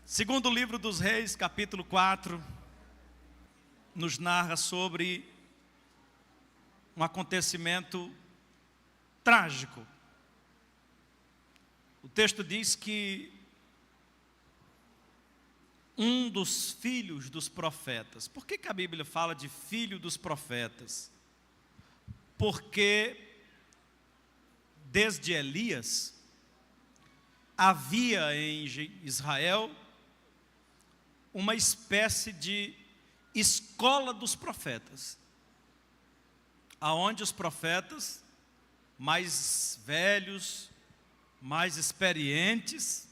Segundo livro dos Reis, capítulo 4, nos narra sobre um acontecimento trágico. O texto diz que um dos filhos dos profetas. Por que a Bíblia fala de filho dos profetas? Porque desde Elias havia em Israel uma espécie de escola dos profetas, aonde os profetas mais velhos, mais experientes,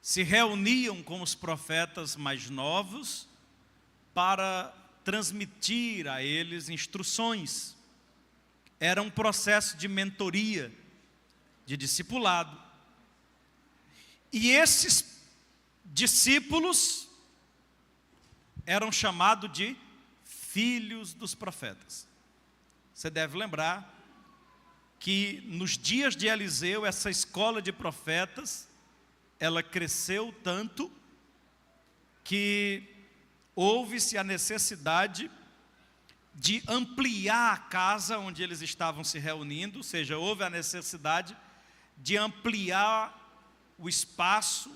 se reuniam com os profetas mais novos para transmitir a eles instruções. Era um processo de mentoria, de discipulado. E esses discípulos eram chamados de filhos dos profetas. Você deve lembrar que nos dias de Eliseu, essa escola de profetas, ela cresceu tanto que houve-se a necessidade de ampliar a casa onde eles estavam se reunindo, ou seja, houve a necessidade de ampliar o espaço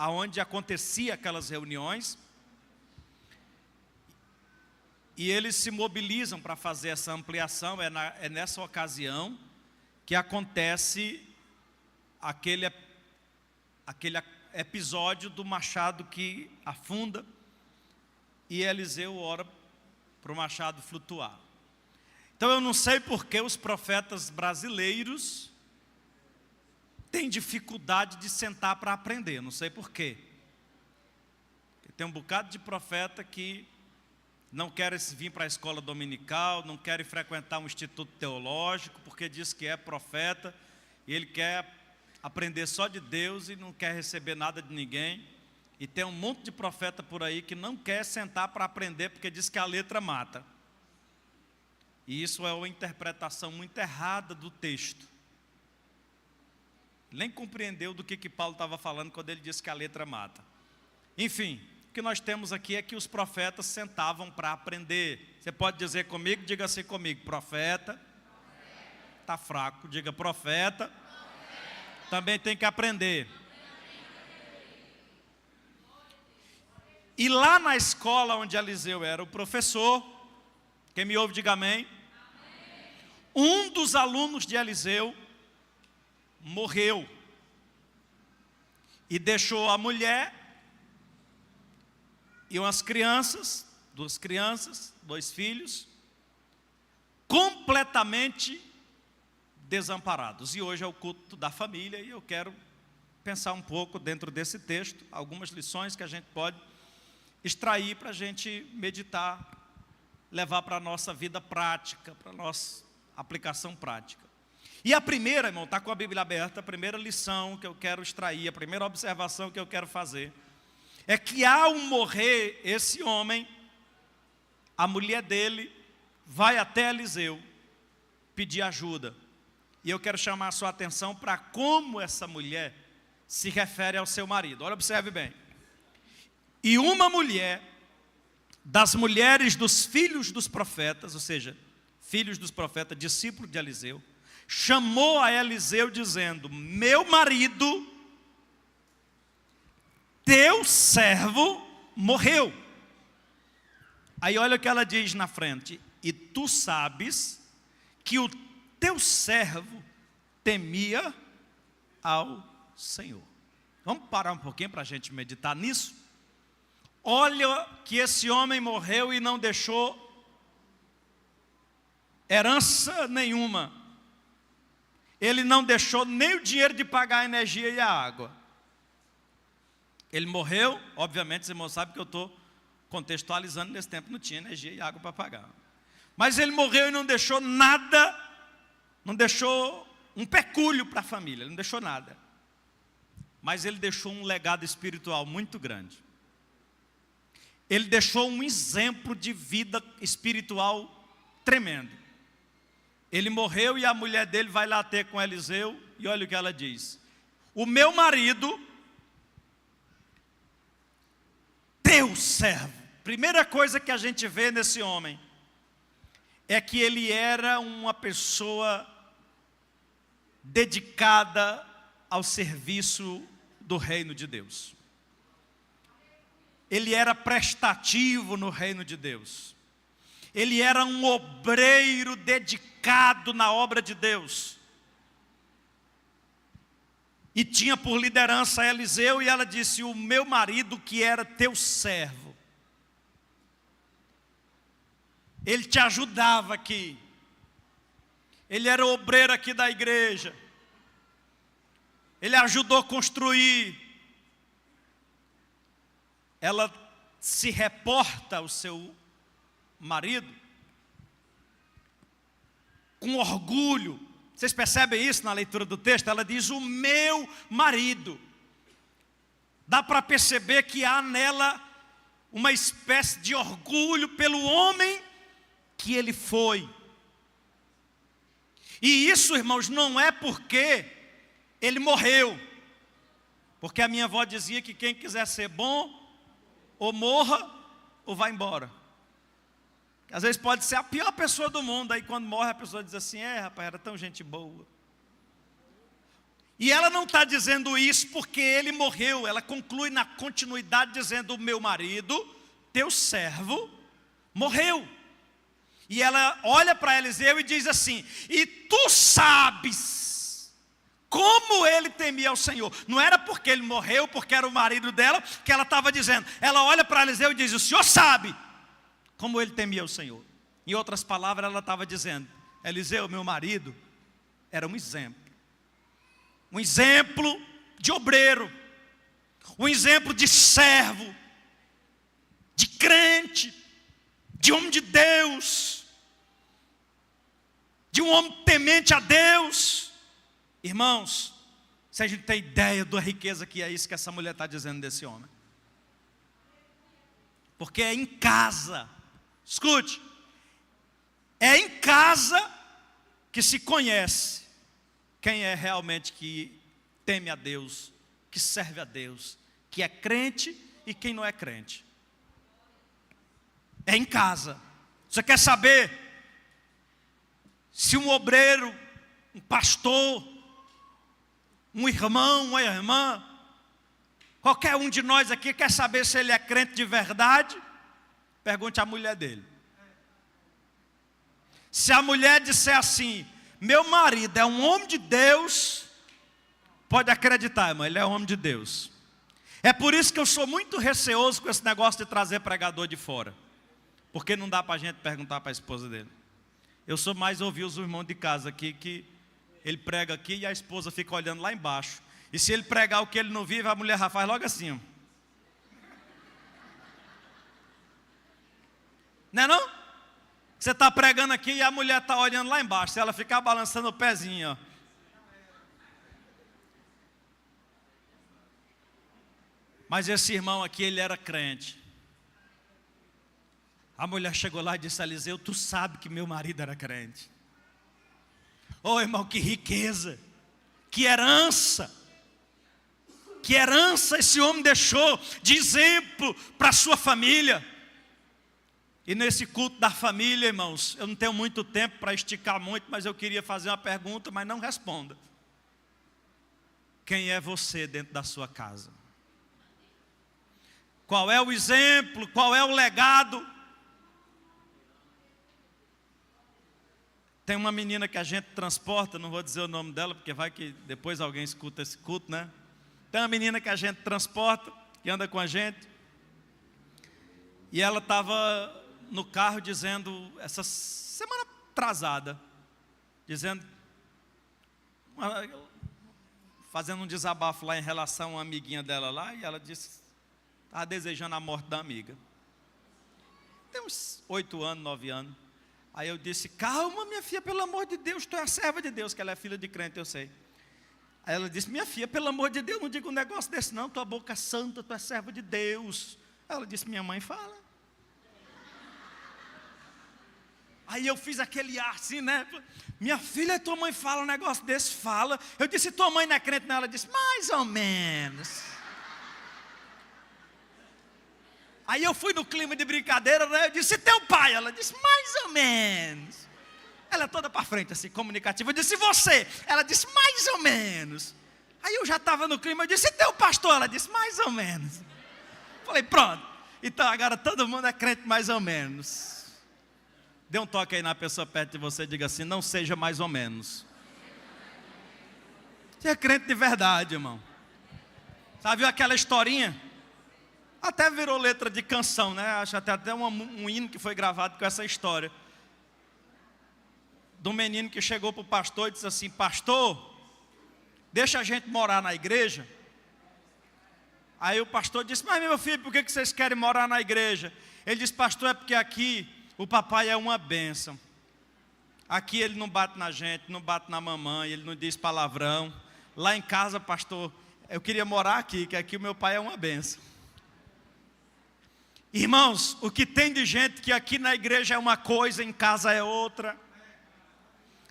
aonde acontecia aquelas reuniões, e eles se mobilizam para fazer essa ampliação. É nessa ocasião que acontece aquele episódio do machado que afunda, e Eliseu ora para o machado flutuar. Então eu não sei por que os profetas brasileiros têm dificuldade de sentar para aprender, não sei por quê. Tem um bocado de profeta que não querem vir para a escola dominical, não querem frequentar um instituto teológico, porque diz que é profeta, e ele quer aprender só de Deus e não quer receber nada de ninguém. E tem um monte de profeta por aí que não quer sentar para aprender, porque diz que a letra mata. E isso é uma interpretação muito errada do texto. Nem compreendeu do que Paulo estava falando quando ele disse que a letra mata. Enfim, o que nós temos aqui é que os profetas sentavam para aprender. Você pode dizer comigo? Diga assim comigo: profeta. Está fraco, diga profeta. Também tem que aprender. E lá na escola onde Eliseu era o professor, quem me ouve diga amém. Um dos alunos de Eliseu morreu e deixou a mulher e umas crianças, dois filhos, completamente desamparados. E hoje é o culto da família, e eu quero pensar um pouco dentro desse texto, algumas lições que a gente pode extrair para a gente meditar, levar para a nossa vida prática, para a nossa aplicação prática. E a primeira, irmão, está com a Bíblia aberta, a primeira lição que eu quero extrair, a primeira observação que eu quero fazer, é que ao morrer esse homem, a mulher dele vai até Eliseu pedir ajuda. E eu quero chamar a sua atenção para como essa mulher se refere ao seu marido. Olha, observe bem. E uma mulher das mulheres dos filhos dos profetas, ou seja, filhos dos profetas, discípulo de Eliseu, chamou a Eliseu dizendo: meu marido, teu servo, morreu. Aí olha o que ela diz na frente: e tu sabes que o teu servo temia ao Senhor. Vamos parar um pouquinho para a gente meditar nisso? Olha que esse homem morreu e não deixou herança nenhuma. Ele não deixou nem o dinheiro de pagar a energia e a água. Ele morreu, obviamente, os irmãos sabem que eu estou contextualizando, nesse tempo não tinha energia e água para pagar. Mas ele morreu e não deixou nada, não deixou um pecúlio para a família, não deixou nada. Mas ele deixou um legado espiritual muito grande. Ele deixou um exemplo de vida espiritual tremendo. Ele morreu e a mulher dele vai lá ter com Eliseu, e olha o que ela diz: o meu marido teu servo. Primeira coisa que a gente vê nesse homem é que ele era uma pessoa dedicada ao serviço do reino de Deus. Ele era prestativo no reino de Deus. Ele era um obreiro dedicado na obra de Deus. E tinha por liderança Eliseu, e ela disse: o meu marido que era teu servo, ele te ajudava aqui. Ele era obreiro aqui da igreja. Ele ajudou a construir. Ela se reporta ao seu marido com orgulho. Vocês percebem isso na leitura do texto? Ela diz: o meu marido. Dá para perceber que há nela uma espécie de orgulho pelo homem que ele foi. E isso, irmãos, não é porque ele morreu. Porque a minha avó dizia que quem quiser ser bom, ou morra, ou vá embora. Às vezes pode ser a pior pessoa do mundo, aí quando morre a pessoa diz assim: rapaz, era tão gente boa. E ela não está dizendo isso porque ele morreu. Ela conclui na continuidade dizendo: o meu marido, teu servo, morreu. E ela olha para Eliseu e diz assim: e tu sabes como ele temia ao Senhor. Não era porque ele morreu, porque era o marido dela, que ela estava dizendo. Ela olha para Eliseu e diz: o senhor sabe como ele temia o Senhor. Em outras palavras, ela estava dizendo: Eliseu, meu marido, era um exemplo. Um exemplo de obreiro. Um exemplo de servo. De crente. De homem de Deus. De um homem temente a Deus. Irmãos, se a gente tem ideia da riqueza que é isso que essa mulher está dizendo desse homem. Porque é em casa. Escute, é em casa que se conhece quem é realmente que teme a Deus, que serve a Deus, que é crente e quem não é crente. É em casa. Você quer saber se um obreiro, um pastor, um irmão, uma irmã, qualquer um de nós aqui quer saber se ele é crente de verdade? Pergunte à mulher dele. Se a mulher disser assim: meu marido é um homem de Deus, pode acreditar, irmão, ele é homem de Deus. É por isso que eu sou muito receoso com esse negócio de trazer pregador de fora. Porque não dá para a gente perguntar para a esposa dele. Eu sou mais ouvir os irmãos de casa aqui, que ele prega aqui e a esposa fica olhando lá embaixo. E se ele pregar o que ele não vive, a mulher já faz logo assim, ó. Não é não? Você está pregando aqui e a mulher está olhando lá embaixo. Se ela ficar balançando o pezinho, ó. Mas esse irmão aqui, ele era crente. A mulher chegou lá e disse: Eliseu, tu sabe que meu marido era crente. Oh, irmão, que riqueza. Que herança. Que herança esse homem deixou de exemplo para a sua família. E nesse culto da família, irmãos, eu não tenho muito tempo para esticar muito, mas eu queria fazer uma pergunta, mas não responda. Quem é você dentro da sua casa? Qual é o exemplo? Qual é o legado? Tem uma menina que a gente transporta, não vou dizer o nome dela, porque vai que depois alguém escuta esse culto, né? Tem uma menina que a gente transporta, que anda com a gente. E ela estava no carro dizendo, essa semana atrasada, dizendo, fazendo um desabafo lá em relação a uma amiguinha dela lá, e ela disse, estava desejando a morte da amiga. Tem uns 8 anos, 9 anos. Aí eu disse: calma, minha filha, pelo amor de Deus, tu é a serva de Deus, que ela é filha de crente, eu sei. Aí ela disse: minha filha, pelo amor de Deus, não diga um negócio desse não, tua boca é santa, tu é serva de Deus. Aí ela disse: minha mãe fala. Aí eu fiz aquele ar assim, né? Minha filha, tua mãe fala um negócio desse? Fala. Eu disse: tua mãe não é crente não? Ela disse: mais ou menos. Aí eu fui no clima de brincadeira, né? Eu disse, e teu pai? Ela disse, mais ou menos. Ela é toda para frente, assim, comunicativa. Eu disse, e você? Ela disse, mais ou menos. Aí eu já estava no clima, eu disse, e teu pastor? Ela disse, mais ou menos. Falei, pronto. Então agora todo mundo é crente mais ou menos. Dê um toque aí na pessoa perto de você e diga assim, não seja mais ou menos. Você é crente de verdade, irmão. Sabe aquela historinha? Até virou letra de canção, né? Acho até um hino que foi gravado com essa história. De um menino que chegou para o pastor e disse assim, pastor, deixa a gente morar na igreja. Aí o pastor disse, mas meu filho, por que vocês querem morar na igreja? Ele disse, pastor, é porque aqui o papai é uma bênção. Aqui ele não bate na gente, não bate na mamãe, ele não diz palavrão. Lá em casa, pastor, eu queria morar aqui, que aqui o meu pai é uma bênção. Irmãos, o que tem de gente que aqui na igreja é uma coisa, em casa é outra.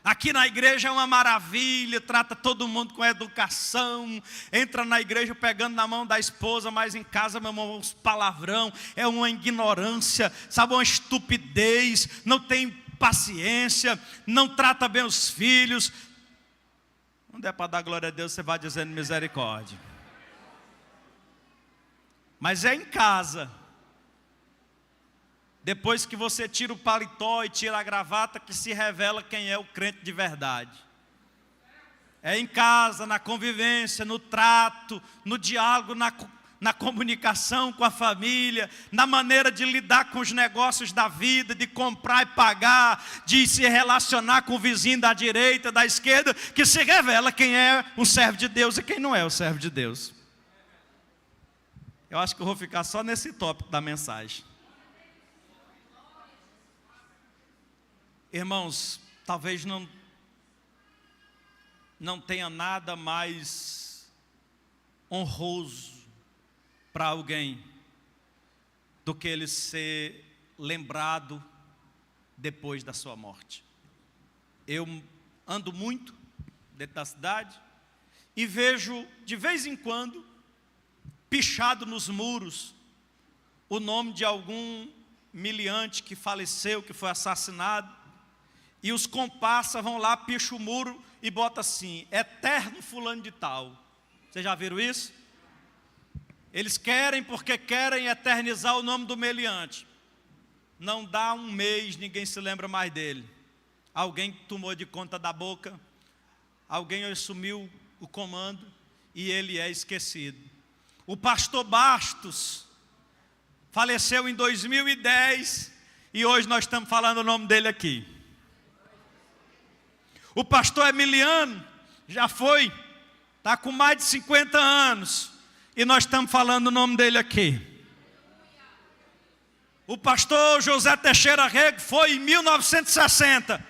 Aqui na igreja é uma maravilha, trata todo mundo com educação, entra na igreja pegando na mão da esposa, mas em casa, meu irmão, uns palavrão, é uma ignorância, sabe, uma estupidez, não tem paciência, não trata bem os filhos. Não der para dar glória a Deus, você vai dizendo misericórdia. Mas é em casa. Depois que você tira o paletó e tira a gravata, que se revela quem é o crente de verdade. É em casa, na convivência, no trato, no diálogo, na comunicação com a família, na maneira de lidar com os negócios da vida, de comprar e pagar, de se relacionar com o vizinho da direita, da esquerda, que se revela quem é o servo de Deus e quem não é o servo de Deus. Eu acho que eu vou ficar só nesse tópico da mensagem. Irmãos, talvez não tenha nada mais honroso para alguém do que ele ser lembrado depois da sua morte. Eu ando muito dentro da cidade e vejo de vez em quando pichado nos muros o nome de algum miliante que faleceu, que foi assassinado. E os comparsas vão lá, picham o muro e botam assim, eterno fulano de tal. Vocês já viram isso? Eles querem porque querem eternizar o nome do meliante. Não dá um mês, ninguém se lembra mais dele. Alguém tomou de conta da boca, alguém assumiu o comando e ele é esquecido. O pastor Bastos faleceu em 2010 e hoje nós estamos falando o nome dele aqui. O pastor Emiliano já foi, está com mais de 50 anos, e nós estamos falando o nome dele aqui. O pastor José Teixeira Rego foi em 1960,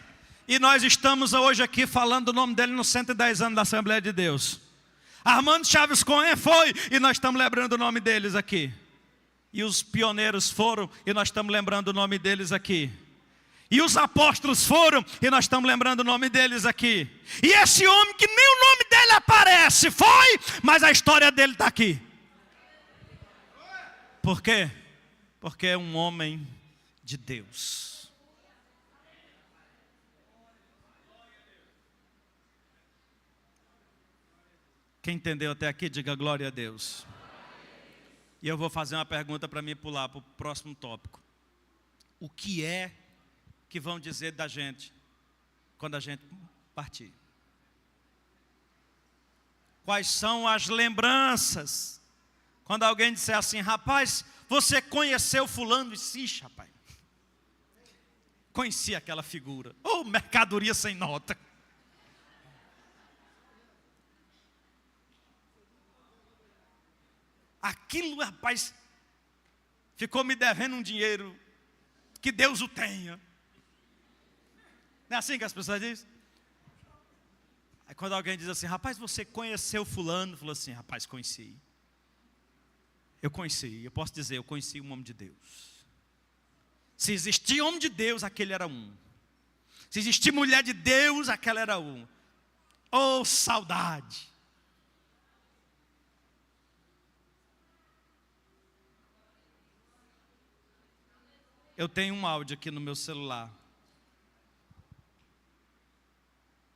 e nós estamos hoje aqui falando o nome dele nos 110 anos da Assembleia de Deus. Armando Chaves Cohen foi, e nós estamos lembrando o nome deles aqui. E os pioneiros foram, e nós estamos lembrando o nome deles aqui. E os apóstolos foram, e nós estamos lembrando o nome deles aqui. E esse homem que nem o nome dele aparece, foi, mas a história dele está aqui. Por quê? Porque é um homem de Deus. Quem entendeu até aqui, diga glória a Deus. E eu vou fazer uma pergunta para mim pular para o próximo tópico. O que é que vão dizer da gente quando a gente partir? Quais são as lembranças? Quando alguém disser assim, rapaz, você conheceu fulano? E sim, rapaz, conheci aquela figura. Oh, mercadoria sem nota. Aquilo, rapaz, ficou me devendo um dinheiro, que Deus o tenha. Não é assim que as pessoas dizem? Aí quando alguém diz assim, rapaz, você conheceu fulano? Falou assim, rapaz, conheci. Eu conheci, eu posso dizer, eu conheci um homem de Deus. Se existia homem de Deus, aquele era um. Se existia mulher de Deus, aquela era um. Oh, saudade. Eu tenho um áudio aqui no meu celular,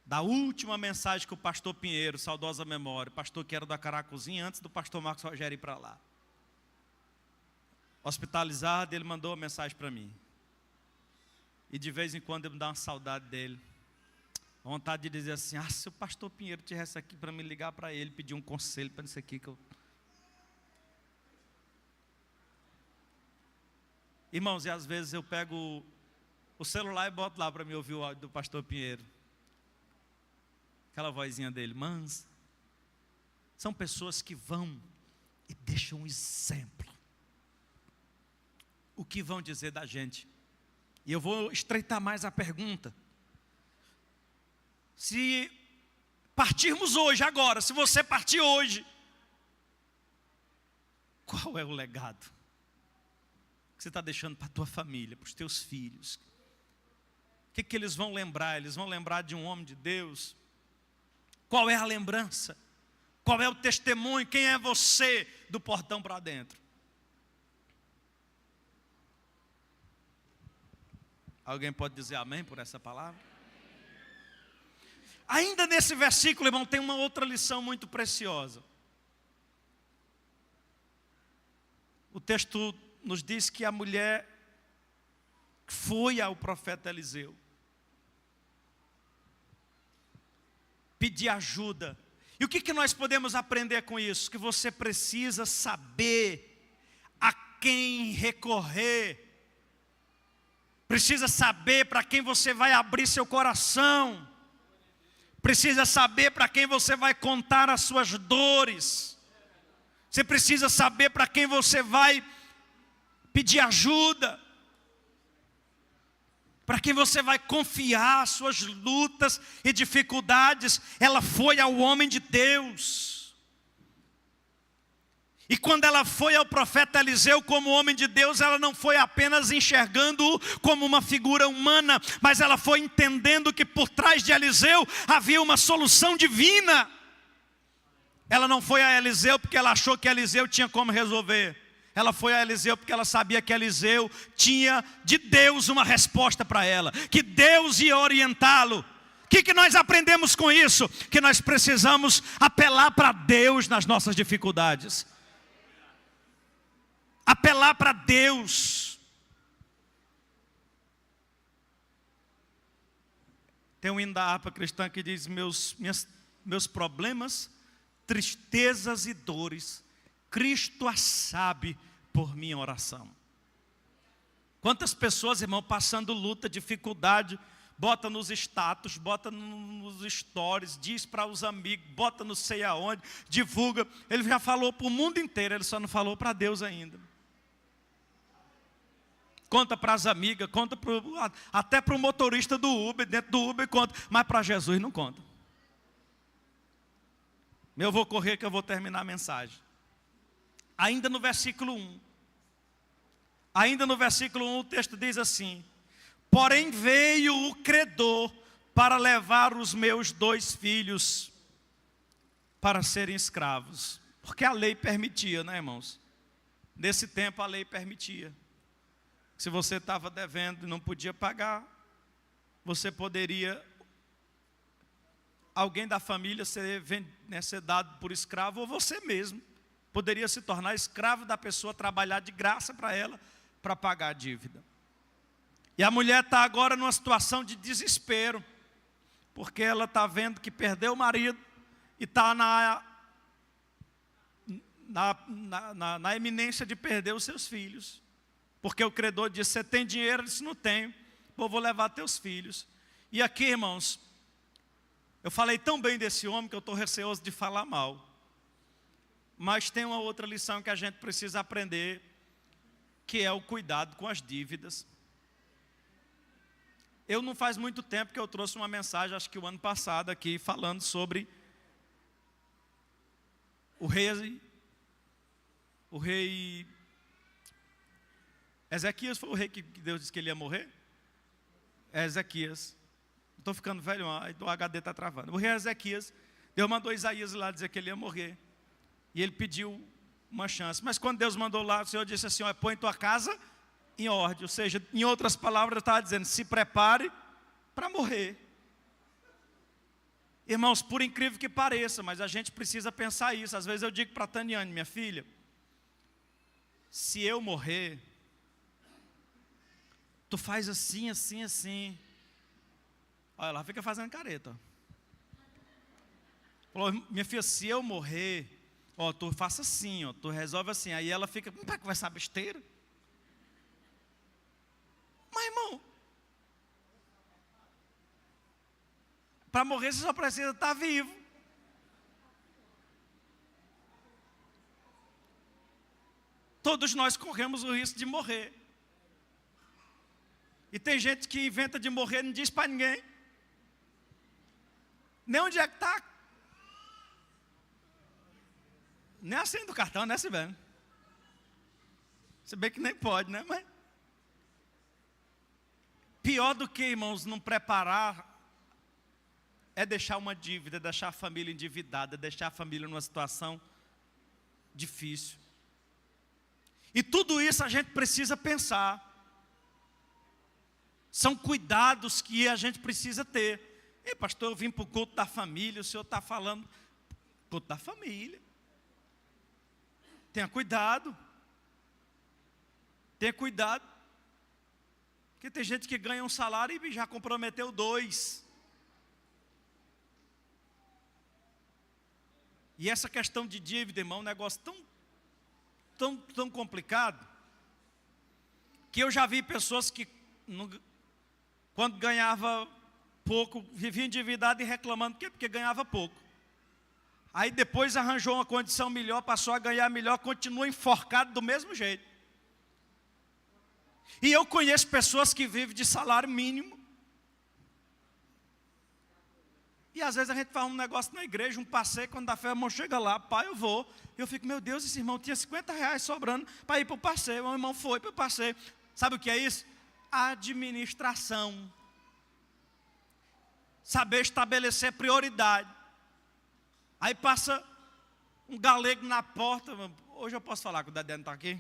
da última mensagem que o pastor Pinheiro, saudosa memória, pastor que era da Caracuzinha, antes do pastor Marcos Rogério ir para lá. Hospitalizado, ele mandou uma mensagem para mim. E de vez em quando eu me dá uma saudade dele. Vontade de dizer assim, se o pastor Pinheiro tivesse aqui para me ligar para ele, pedir um conselho para isso aqui que eu... Irmãos, e às vezes eu pego o celular e boto lá para me ouvir o áudio do pastor Pinheiro. Aquela vozinha dele, mansa. São pessoas que vão e deixam um exemplo. O que vão dizer da gente? E eu vou estreitar mais a pergunta. Se partirmos hoje, agora, se você partir hoje, qual é o legado que você está deixando para a tua família, para os teus filhos? O que eles vão lembrar? Eles vão lembrar de um homem de Deus? Qual é a lembrança? Qual é o testemunho? Quem é você do portão para dentro? Alguém pode dizer amém por essa palavra? Ainda nesse versículo, irmão, tem uma outra lição muito preciosa. O texto nos diz que a mulher foi ao profeta Eliseu pedir ajuda. E o que nós podemos aprender com isso? Que você precisa saber a quem recorrer. Precisa saber para quem você vai abrir seu coração. Precisa saber para quem você vai contar as suas dores. Você precisa saber para quem você vai pedir ajuda. Para quem você vai confiar as suas lutas e dificuldades. Ela foi ao homem de Deus. E quando ela foi ao profeta Eliseu como homem de Deus, ela não foi apenas enxergando-o como uma figura humana, mas ela foi entendendo que por trás de Eliseu havia uma solução divina. Ela não foi a Eliseu porque ela achou que Eliseu tinha como resolver. Ela foi a Eliseu porque ela sabia que Eliseu tinha de Deus uma resposta para ela, que Deus ia orientá-lo. O que nós aprendemos com isso? Que nós precisamos apelar para Deus nas nossas dificuldades. Apelar para Deus. Tem um hino da harpa cristã que diz: meus problemas, tristezas e dores, Cristo as sabe por minha oração. Quantas pessoas, irmão, passando luta, dificuldade, bota nos status, bota nos stories, diz para os amigos, bota não sei aonde, divulga. Ele já falou para o mundo inteiro, ele só não falou para Deus ainda. Conta para as amigas, conta até para o motorista do Uber, dentro do Uber conta, mas para Jesus não conta. Eu vou correr que eu vou terminar a mensagem. Ainda no versículo 1. Ainda no versículo 1 o texto diz assim: porém veio o credor para levar os meus 2 filhos para serem escravos. Porque a lei permitia, né, irmãos? Nesse tempo a lei permitia. Se você estava devendo e não podia pagar, você poderia, alguém da família ser dado por escravo, ou você mesmo poderia se tornar escravo da pessoa, trabalhar de graça para ela, para pagar a dívida. E a mulher está agora numa situação de desespero, porque ela está vendo que perdeu o marido e está na iminência de perder os seus filhos. Porque o credor disse: você tem dinheiro? Ele disse: não tenho. Pô, vou levar teus filhos. E aqui, irmãos, eu falei tão bem desse homem que eu estou receoso de falar mal. Mas tem uma outra lição que a gente precisa aprender, que é o cuidado com as dívidas. Eu não faz muito tempo que eu trouxe uma mensagem, acho que o ano passado aqui, falando sobre o rei Ezequias. Foi o rei que Deus disse que ele ia morrer? É Ezequias. Estou ficando velho, o HD está travando. O rei Ezequias, Deus mandou Isaías lá dizer que ele ia morrer. E ele pediu uma chance. Mas quando Deus mandou lá, o Senhor disse assim: põe tua casa em ordem. Ou seja, em outras palavras, eu estava dizendo, se prepare para morrer. Irmãos, por incrível que pareça, mas a gente precisa pensar isso. Às vezes eu digo para a Taniane, minha filha, se eu morrer, tu faz assim, assim, assim. Olha, ela fica fazendo careta. Falou, minha filha, se eu morrer, ó, tu faça assim, ó, tu resolve assim. Aí ela fica, não vai conversar besteira? Mas, irmão, para morrer você só precisa estar vivo. Todos nós corremos o risco de morrer. E tem gente que inventa de morrer e não diz para ninguém. Nem onde é que está. Nem a senha do cartão, né, Sibeli? Se bem que nem pode, né? Mas pior do que, irmãos, não preparar é deixar uma dívida, deixar a família endividada, deixar a família numa situação difícil. E tudo isso a gente precisa pensar. São cuidados que a gente precisa ter. Ei, pastor, eu vim para o culto da família, o senhor está falando culto da família. Tenha cuidado. Tenha cuidado. Porque tem gente que ganha um salário e já comprometeu 2. E essa questão de dívida, irmão, é um negócio tão complicado, que eu já vi pessoas que, quando ganhava pouco, viviam endividado e reclamando, porque ganhava pouco. Aí depois arranjou uma condição melhor, passou a ganhar melhor, continua enforcado do mesmo jeito. E eu conheço pessoas que vivem de salário mínimo. E às vezes a gente faz um negócio na igreja, um passeio, quando dá fé, o irmão chega lá, pai, eu vou. E eu fico, meu Deus, esse irmão tinha R$50 sobrando para ir para o passeio. O irmão foi para o passeio. Sabe o que é isso? Administração. Saber estabelecer prioridade. Aí passa um galego na porta. Hoje eu posso falar que o Dedé não está aqui?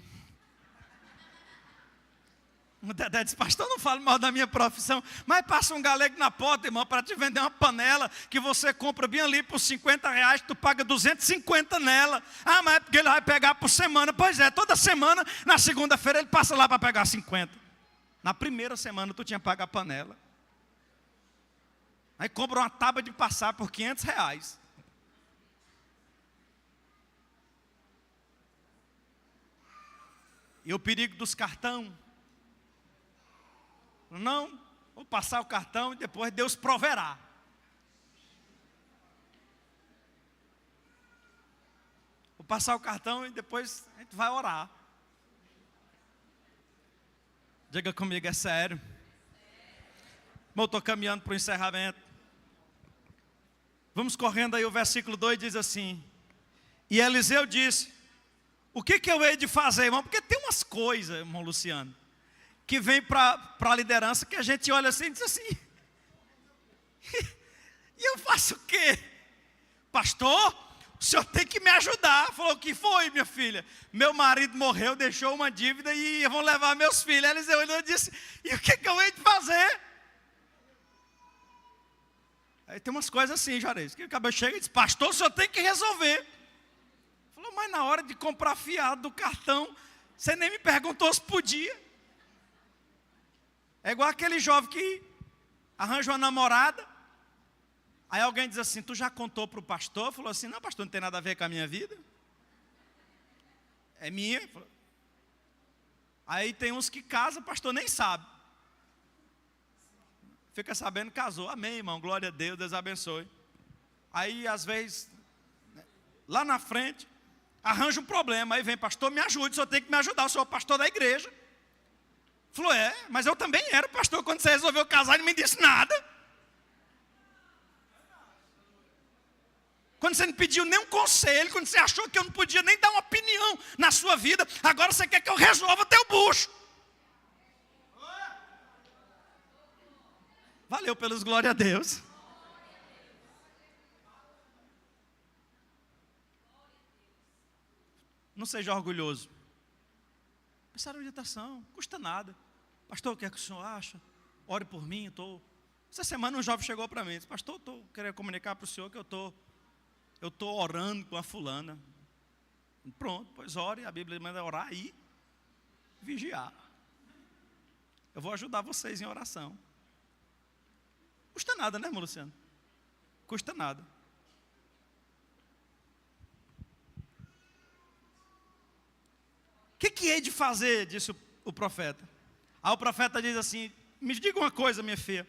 O Dedé disse, pastor, não falo mal da minha profissão, mas passa um galego na porta, irmão, para te vender uma panela que você compra bem ali por R$50, tu paga 250 nela. Ah, mas é porque ele vai pegar por semana. Pois é, toda semana, na segunda-feira, ele passa lá para pegar 50. Na primeira semana, tu tinha pago a panela. Aí compra uma tábua de passar por R$500. E o perigo dos cartão. Não, vou passar o cartão e depois Deus proverá. Vou passar o cartão e depois a gente vai orar. Diga comigo, é sério. Bom, estou caminhando para o encerramento. Vamos correndo aí, o versículo 2 diz assim: e Eliseu disse, o que eu hei de fazer, irmão? Porque tem umas coisas, irmão Luciano, que vem para a liderança, que a gente olha assim e diz assim, e eu faço o quê? Pastor, o senhor tem que me ajudar. Falou, o que foi, minha filha? Meu marido morreu, deixou uma dívida e vão levar meus filhos. Eliseu olhou e disse, e o que eu hei de fazer? Aí tem umas coisas assim, Juarez, que o cabelo chega e diz, pastor, o senhor tem que resolver. Falou, mas na hora de comprar fiado do cartão, você nem me perguntou se podia. É igual aquele jovem que arranja uma namorada, aí alguém diz assim, tu já contou para o pastor? Falou assim, não, pastor, não tem nada a ver com a minha vida. É minha. Aí tem uns que casam, o pastor nem sabe. Fica sabendo, casou. Amém, irmão, glória a Deus, Deus abençoe. Aí, às vezes, lá na frente, arranja um problema, aí vem, pastor, me ajude, o senhor tem que me ajudar, eu sou o pastor da igreja. Falou, mas eu também era pastor quando você resolveu casar e não me disse nada. Quando você não pediu nem um conselho, quando você achou que eu não podia nem dar uma opinião na sua vida, agora você quer que eu resolva teu bucho. Valeu pelos glória a Deus. Não seja orgulhoso. Começaram a orientação, custa nada. Pastor, o que é que o senhor acha? Ore por mim, Essa semana um jovem chegou para mim e disse, pastor, estou querendo comunicar para o senhor que eu estou orando com a fulana. Pronto, pois ore, a Bíblia manda orar e vigiar. Eu vou ajudar vocês em oração. Custa nada, né, irmão Luciano? Custa nada. O que hei de fazer, disse o profeta. Aí o profeta diz assim, me diga uma coisa, minha filha.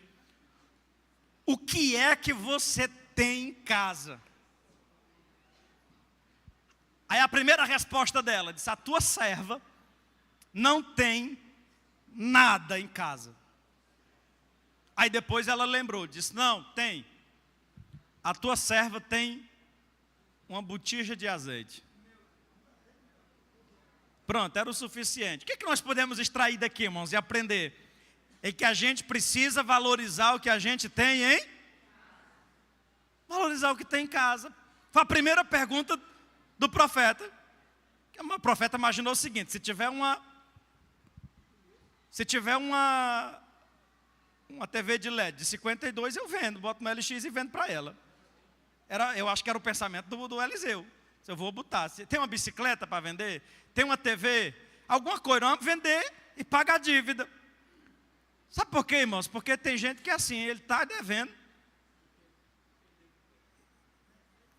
O que é que você tem em casa? Aí a primeira resposta dela disse, a tua serva não tem nada em casa. Aí depois ela lembrou, disse, não, tem. A tua serva tem uma botija de azeite. Pronto, era o suficiente. O que nós podemos extrair daqui, irmãos, e aprender? É que a gente precisa valorizar o que a gente tem, hein? Valorizar o que tem em casa. Foi a primeira pergunta do profeta. O profeta imaginou o seguinte, se tiver uma TV de LED de 52, eu vendo, boto no LX e vendo para ela. Eu acho que era o pensamento do Eliseu. Eu vou botar. Se tem uma bicicleta para vender, tem uma TV, alguma coisa, vamos vender e pagar a dívida. Sabe por quê, irmãos? Porque tem gente que é assim, ele está devendo,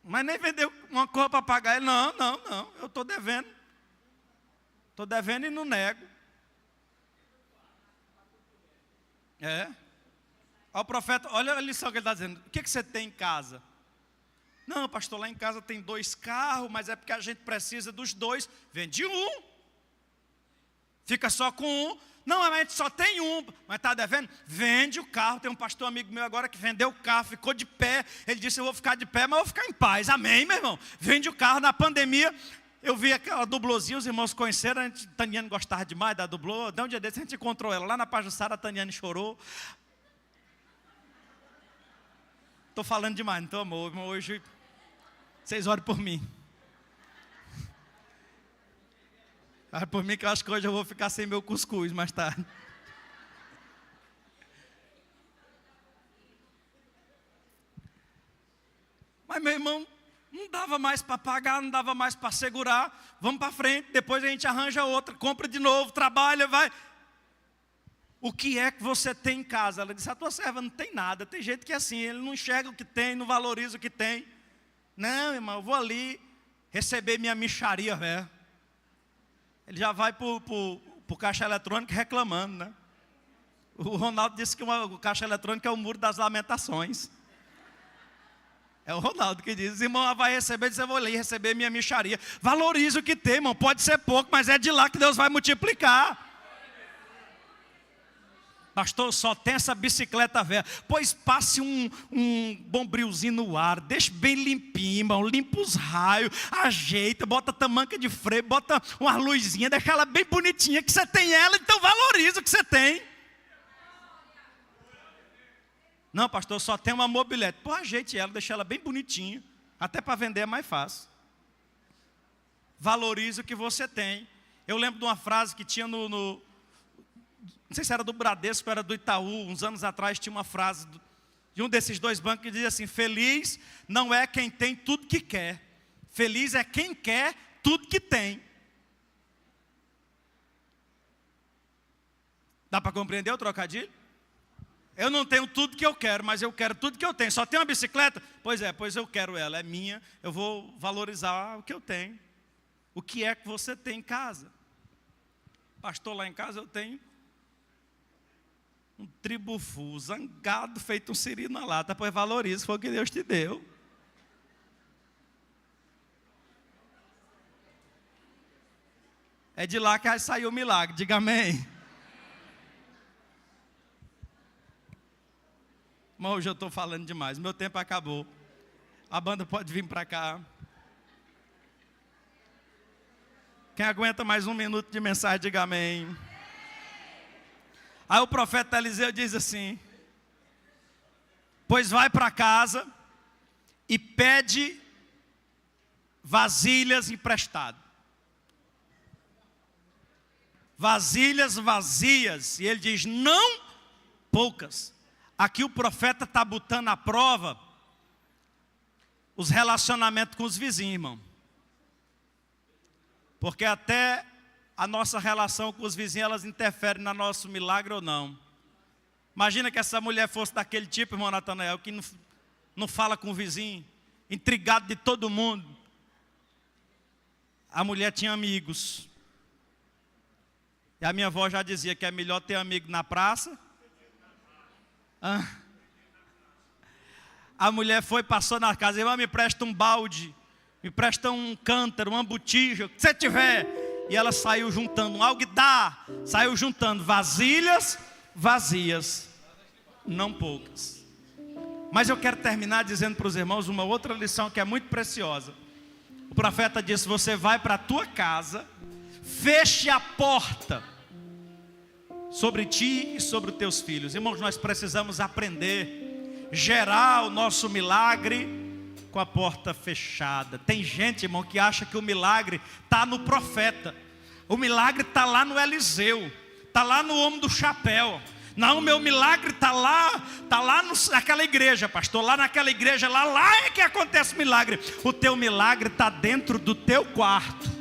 mas nem vendeu uma coisa para pagar. Ele, não, eu estou devendo. Estou devendo e não nego. O profeta, olha a lição que ele está dizendo. O que você tem em casa? Não, pastor, lá em casa tem 2 carros, mas é porque a gente precisa dos 2. Vende um. Fica só com um. Não, a gente só tem um, mas está devendo? Vende o carro. Tem um pastor amigo meu agora que vendeu o carro, ficou de pé. Ele disse, eu vou ficar de pé, mas eu vou ficar em paz. Amém, meu irmão? Vende o carro. Na pandemia, eu vi aquela dublozinha, os irmãos conheceram. A Taniane gostava demais da dublô. De um dia desse a gente encontrou ela. Lá na Pajuçara, a Taniane chorou. Estou falando demais, não estou, amor? Irmão, hoje, vocês orem por mim. Ore por mim que eu acho que hoje eu vou ficar sem meu cuscuz mais tarde. Mas, meu irmão, não dava mais para pagar, não dava mais para segurar. Vamos para frente, depois a gente arranja outra, compra de novo, trabalha, vai. O que é que você tem em casa? Ela disse, a tua serva não tem nada. Tem gente que é assim, ele não enxerga o que tem, não valoriza o que tem. Não, irmão, eu vou ali receber minha mixaria, velho. Ele já vai para o caixa eletrônico reclamando, né? O Ronaldo disse que o caixa eletrônico é o muro das lamentações. É o Ronaldo que diz, irmão, vai receber, diz, eu vou ali receber minha mixaria. Valorize o que tem, irmão, pode ser pouco, mas é de lá que Deus vai multiplicar. Pastor, só tem essa bicicleta velha. Pois passe um bombrilzinho no ar, deixa bem limpinho, irmão, limpa os raios, ajeita, bota tamanca de freio, bota uma luzinha, deixa ela bem bonitinha, que você tem ela, então valoriza o que você tem. Não, pastor, só tem uma mobilete. Pô, ajeite ela, deixa ela bem bonitinha, até para vender é mais fácil. Valorize o que você tem. Eu lembro de uma frase que tinha não sei se era do Bradesco, era do Itaú, uns anos atrás tinha uma frase de um desses 2 bancos que dizia assim, feliz não é quem tem tudo que quer, feliz é quem quer tudo que tem. Dá para compreender o trocadilho? Eu não tenho tudo que eu quero, mas eu quero tudo que eu tenho. Só tenho uma bicicleta? Pois eu quero ela, é minha, eu vou valorizar o que eu tenho. O que é que você tem em casa? Pastor, lá em casa eu tenho um tribufu, zangado, feito um siri na lata, pois valoriza, foi o que Deus te deu. É de lá que saiu o milagre, diga amém. Mas hoje eu estou falando demais, meu tempo acabou. A banda pode vir para cá. Quem aguenta mais 1 minuto de mensagem, diga amém. Aí o profeta Eliseu diz assim, pois vai para casa e pede vasilhas emprestado. vasilhas vazias. E ele diz, não poucas. Aqui o profeta está botando à prova os relacionamentos com os vizinhos, irmão. Porque até a nossa relação com os vizinhos, elas interferem no nosso milagre ou não. Imagina que essa mulher fosse daquele tipo, irmão Natanael, que não fala com o vizinho, intrigado de todo mundo. A mulher tinha amigos. E a minha avó já dizia que é melhor ter amigo na praça. A mulher foi, passou na casa, irmão, me presta um balde, me presta um cântaro, uma botija, o que você tiver. E ela saiu juntando um alguidar, saiu juntando vasilhas vazias, não poucas. Mas eu quero terminar dizendo para os irmãos uma outra lição que é muito preciosa. O profeta disse, você vai para a tua casa, feche a porta sobre ti e sobre os teus filhos. Irmãos, nós precisamos aprender, gerar o nosso milagre com a porta fechada. Tem gente, irmão, que acha que o milagre está no profeta. O milagre está lá no Eliseu, está lá no homem do chapéu. Não, o meu milagre está lá naquela igreja, pastor. Lá naquela igreja, lá é que acontece o milagre. O teu milagre está dentro do teu quarto.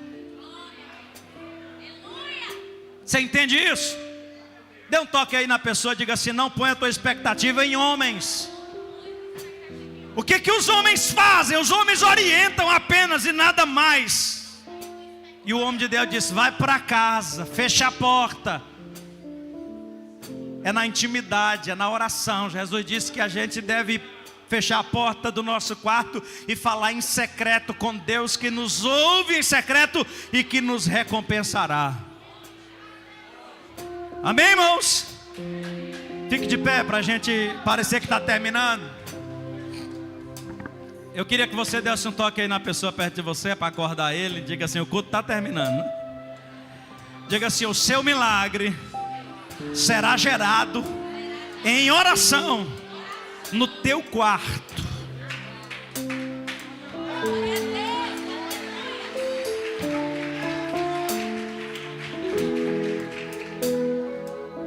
Você entende isso? Dê um toque aí na pessoa, diga assim, não ponha a tua expectativa em homens. O que os homens fazem? Os homens orientam apenas e nada mais. E o homem de Deus disse, vai para casa, fecha a porta. É na intimidade, é na oração. Jesus disse que a gente deve fechar a porta do nosso quarto e falar em secreto com Deus, que nos ouve em secreto e que nos recompensará. Amém, irmãos? Fique de pé para a gente parecer que está terminando. Eu queria que você desse um toque aí na pessoa perto de você para acordar ele. Diga assim, o culto está terminando. Diga assim, o seu milagre será gerado em oração no teu quarto.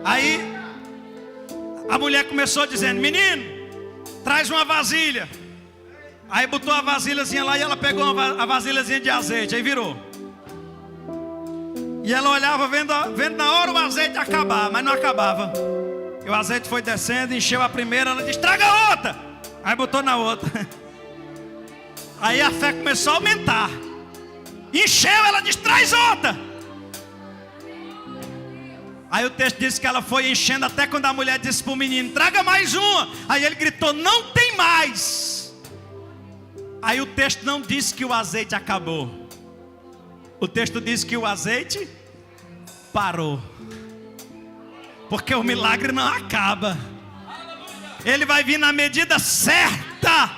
Aí a mulher começou dizendo, menino, traz uma vasilha. Aí botou a vasilhazinha lá e ela pegou a vasilhazinha de azeite, aí virou. E ela olhava vendo na hora o azeite acabar, mas não acabava. E o azeite foi descendo, encheu a primeira, ela disse, traga outra. Aí botou na outra. Aí a fé começou a aumentar. Encheu, ela disse, traz outra. Aí o texto diz que ela foi enchendo até quando a mulher disse para o menino, traga mais uma. Aí ele gritou, não tem mais. Aí o texto não diz que o azeite acabou. O texto diz que o azeite parou. Porque o milagre não acaba. Ele vai vir na medida certa.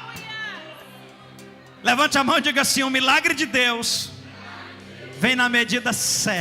Levante a mão e diga assim, o milagre de Deus vem na medida certa.